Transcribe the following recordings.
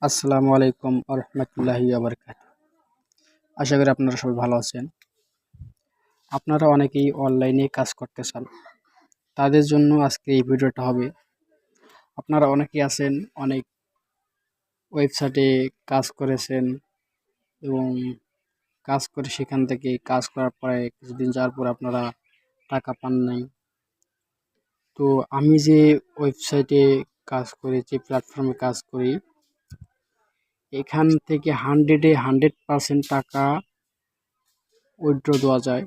আসসালামু আলাইকুম রহমতুল্লাহি বারাকাতুহু। আশা করি আপনারা সবাই ভালো আছেন। আপনারা অনেকেই অনলাইনে কাজ করতে চান, তাদের জন্য আজকে এই ভিডিওটা হবে। আপনারা অনেকেই আছেন, অনেক ওয়েবসাইটে কাজ করেছেন এবং কাজ করে সেখান থেকে কাজ করার পরে কিছুদিন যাওয়ার পর আপনারা টাকা পান নাই। তো আমি যে ওয়েবসাইটে কাজ করি, যে প্ল্যাটফর্মে কাজ করি, এখান থেকে 100% টাকা উইথড্র দেওয়া যায়।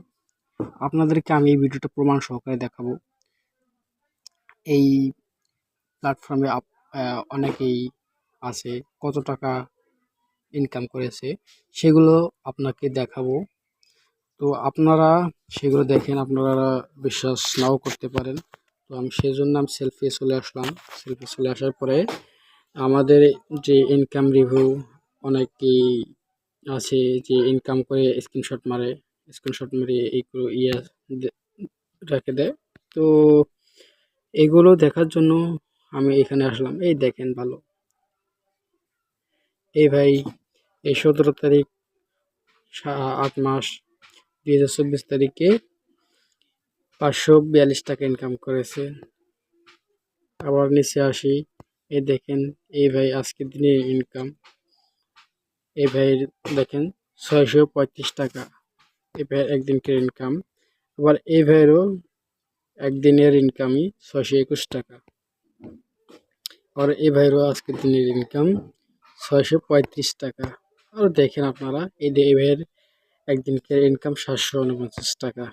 আপনাদেরকে আমি এই ভিডিওটা প্রমাণ সহকারে দেখাবো। এই প্ল্যাটফর্মে অনেকেই আছে, কত টাকা ইনকাম করেছে সেগুলো আপনাকে দেখাবো। তো আপনারা সেগুলো দেখেন, আপনারা বিশ্বাস নাও করতে পারেন। তো আমি সেই জন্য সেলফি চলে আসলাম। সেলফি চলে আসার পরে আমাদের যে ইনকাম রিভিউ অনেকেই আছে যে ইনকাম করে স্ক্রিনশট মারে এইগুলো রেখে দেয়। তো এগুলো দেখার জন্য আমি এখানে আসলাম। এই দেখেন ভালো, এই ভাই এই 17 তারিখ 8 মাস 2024 তারিখে 542 টাকা ইনকাম করেছে। আবার নিচে আসি, এই দেখেন এই ভাই আজকের দিনে ইনকাম, এই ভাই দেখেন 635 টাকা, এই ভাইয়ের একদিনকার ইনকাম। আবার এই ভাইয়েরও একদিনের ইনকামই 621 টাকা। আর এই ভাইয়েরও আজকের দিনের ইনকাম 635 টাকা। আর দেখেন আপনারা এই ভাইয়ের একদিনকার ইনকাম 749 টাকা।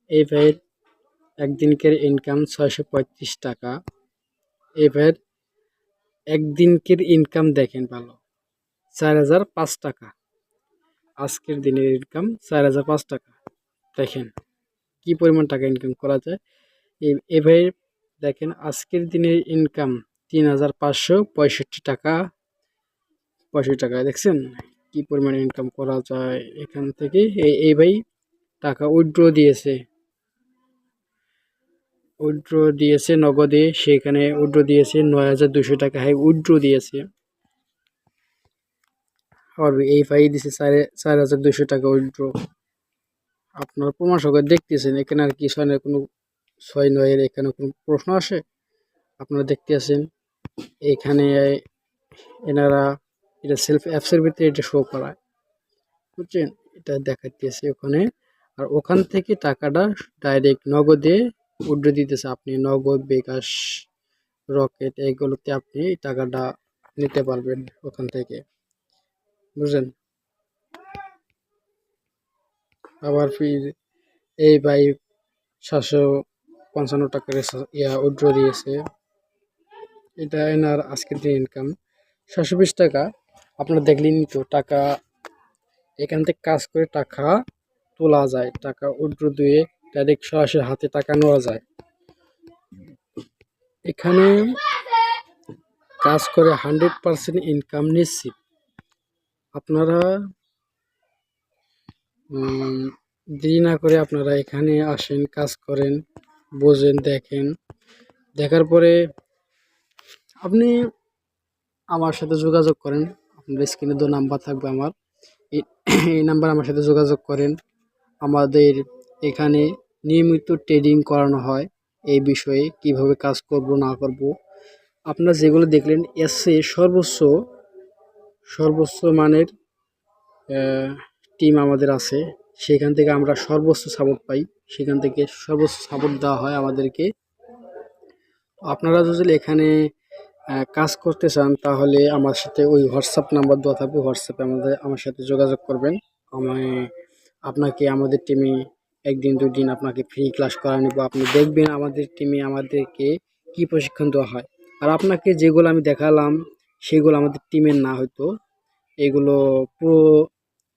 এই ভাইয়ের একদিনকার ইনকাম 635 টাকা। এই ভাইয়ের একদিনকার ইনকাম দেখেন ভালো, 4005 টাকা। আজকের দিনের ইনকাম 4005 টাকা। দেখেন কি পরিমাণ টাকা ইনকাম করা যায়। এই ভাইয়ের দেখেন আজকের দিনের ইনকাম 3565 টাকা 65 টাকা। দেখছেন কি পরিমাণ ইনকাম করা যায় এখান থেকে। এই ভাই টাকা উইথড্র দিয়েছে নগদে, সেখানে উইথড্র দিয়েছে 9200 টাকা। হ্যাঁ, উইথড্র দিয়েছে। আর এই ভাই দিয়েছে 4200 টাকা উইথড্র। আপনার প্রমাণ সহকারে দেখতেছেন, এখানে আর কি কোনো 6-9 এখানে কোনো প্রশ্ন আসে? আপনারা দেখতে আছেন এখানে এনারা এটা সেলফ অ্যাপসের ভিতরে এটা শো করায়, বুঝছেন? এটা দেখাইতেছে ওখানে। আর ওখান থেকে টাকাটা ডাইরেক্ট নগদে উইথড্র দিতেছে। আপনি নগদ, বিকাশ, রকেট এইগুলোতে আপনি টাকাটা নিতে পারবেন ওখান থেকে, বুঝলেন? আবার ফির এই ভাই 755 টাকার উইথড্র দিয়েছে। এটা এনার আজকের দিন ইনকাম 720 টাকা। আপনারা দেখলেনই তো, টাকা এখান থেকে কাজ করে টাকা তোলা যায়, টাকা উইথড্র দিয়ে ডাইরেক্ট সরাসরি হাতে টাকা নেওয়া যায়। এখানে কাজ করে 100% ইনকাম নিশ্চিত। আপনারা দেরি না করে আপনারা এখানে আসেন, কাজ করেন, বোঝেন, দেখেন। দেখার পরে আপনি আমার সাথে যোগাযোগ করেন। আপনার স্ক্রিনে 2 নাম্বার থাকবে আমার, এই নাম্বার আমার সাথে যোগাযোগ করেন। আমাদের এখানে নিয়মিত ট্রেডিং করানো হয় এই বিষয়ে, কিভাবে কাজ করব না করব। আপনারা যেগুলো দেখলেন এসে সর্বোচ্চ মানের টিম আমাদের আছে, সেখান থেকে আমরা সর্বোচ্চ সাপোর্ট পাই, সেখান থেকে সর্বোচ্চ সাপোর্ট দেওয়া হয় আমাদেরকে। আপনারা যদি এখানে কাজ করতে চান তাহলে আমার সাথে ওই হোয়াটসঅ্যাপ নাম্বার দেওয়া থাকবে, হোয়াটসঅ্যাপে আমার সাথে যোগাযোগ করবেন। আপনাকে আমাদের টিমে 1-2 দিন আপনাকে ফ্রি ক্লাস করা নেব। আপনি দেখবেন আমাদের টিমে আমাদেরকে কি প্রশিক্ষণ দেওয়া হয়। আর আপনাকে যেগুলো আমি দেখালাম সেগুলো আমাদের টিমের না, হয়তো এগুলো পুরো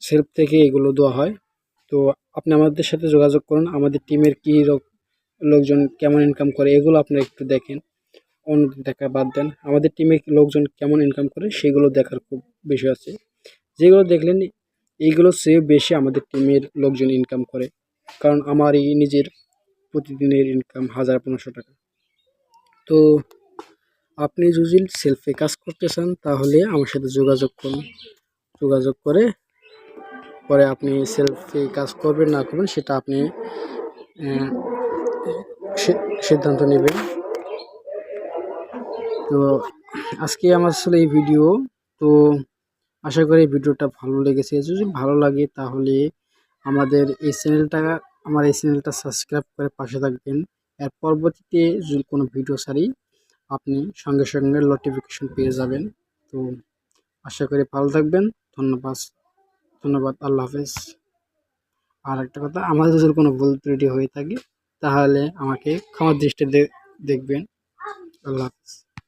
সেলফ থেকে এগুলো দেওয়া হয়। তো আপনি আমাদের সাথে যোগাযোগ করুন। আমাদের টিমের কী লোকজন কেমন ইনকাম করে এগুলো আপনি একটু দেখেন, অন্য দেখা বাদ দেন। আমাদের টিমে লোকজন কেমন ইনকাম করে সেগুলো দেখার খুব বিষয় আছে। যেগুলো দেখলেন এইগুলো চেয়ে বেশি আমাদের টিমের লোকজন ইনকাম করে, কারণ আমার এই নিজের প্রতিদিনের ইনকাম 1500 টাকা। তো আপনি যদি সেলফে কাজ করতে চান তাহলে আমার সাথে যোগাযোগ করুন। যোগাযোগ করে পরে আপনি সেলফে কাজ করবেন না করবেন সেটা আপনি সিদ্ধান্ত নেবেন। তো আজকে আমার আসলে এই ভিডিও, তো আশা করি ভিডিওটা ভালো লেগেছে। যদি ভালো লাগে তাহলে আমার এই চ্যানেলটা সাবস্ক্রাইব করে পাশে থাকবেন। এর পরবর্তীতে যদি কোনো ভিডিও ছাড়ি আপনি সঙ্গে সঙ্গে নোটিফিকেশন পেয়ে যাবেন। তো আশা করি ভালো থাকবেন। ধন্যবাদ। আল্লাহ হাফেজ। আর একটা কথা, আমাদের যদি কোনো ভুল ত্রুটি হয়ে থাকে তাহলে আমাকে ক্ষমার দৃষ্টিতে দেখবেন। আল্লাহ হাফেজ।